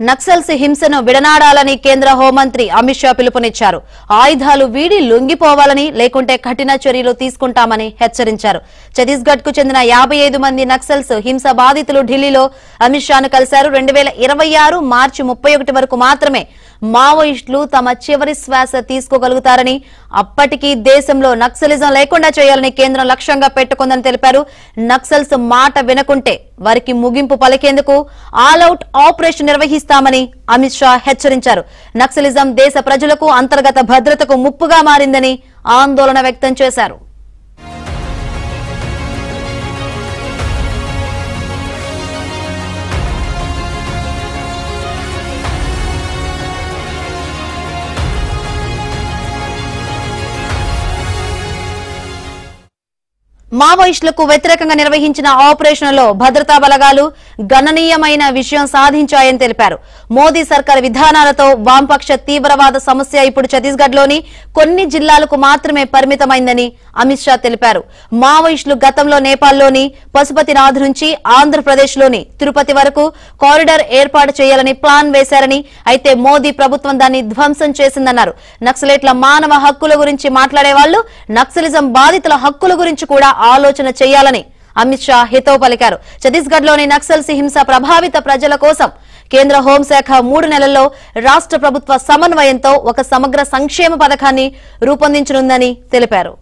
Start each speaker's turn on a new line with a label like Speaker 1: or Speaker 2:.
Speaker 1: నక్సల్స్ హింసను విడనాడాలని కేంద్ర హోంమంత్రి అమిత్ షా పిలుపునిచ్చారు. ఆయుధాలు వీడి లొంగిపోవాలని, లేకుంటే కఠిన చర్యలు తీసుకుంటామని హెచ్చరించారు. ఛత్తీస్గఢ్ కు చెందిన 55 మంది నక్సల్స్ హింస బాధితులు ఢిల్లీలో అమిత్ షాను కలిశారు. 2026 మార్చి 31 వరకు మాత్రమే మావోయిస్టులు తమ చివరి శ్వాస తీసుకోగలుగుతారని, అప్పటికీ దేశంలో నక్సలిజం లేకుండా చేయాలని కేంద్రం లక్ష్యంగా పెట్టుకుందని తెలిపారు. నక్సల్స్ మాట వినకుంటే వారికి ముగింపు పలికేందుకు ఆల్ అవుట్ ఆపరేషన్ నిర్వహిస్తామని అమిత్ షా హెచ్చరించారు. నక్సలిజం దేశ ప్రజలకు అంతర్గత భద్రతకు ముప్పుగా మారిందని ఆందోళన వ్యక్తం చేశారు. మావోయిస్టులకు వ్యతిరేకంగా నిర్వహించిన ఆపరేషన్లో భద్రతా బలగాలు గణనీయమైన విజయం సాధించాయని తెలిపారు. మోదీ సర్కార్ విధానాలతో వామపక్ష తీవ్రవాద సమస్య ఇప్పుడు ఛత్తీస్గఢ్లోని కొన్ని జిల్లాలకు మాత్రమే పరిమితమైందని అమిత్ షా తెలిపారు. మావోయిస్టులు గతంలో నేపాల్లోని పశుపతినాథ్ నుంచి ఆంధ్రప్రదేశ్లోని తిరుపతి వరకు కారిడార్ ఏర్పాటు చేయాలని ప్లాన్ వేశారని, అయితే మోదీ ప్రభుత్వం దాన్ని ధ్వంసం చేసిందన్నారు. నక్సలైట్ల మానవ హక్కుల గురించి మాట్లాడే వాళ్లు నక్సలిజం బాధితుల హక్కుల గురించి కూడా ఆలోచన చేయాలని అమిత్ షా హితవు పలికారు. ఛత్తీస్గఢ్లోని నక్సల్స్ హింస ప్రభావిత ప్రజల కోసం కేంద్ర హోంశాఖ 3 నెలల్లో రాష్ట్ర ప్రభుత్వ సమన్వయంతో ఒక సమగ్ర సంక్షేమ పథకాన్ని రూపొందించనుందని తెలిపారు.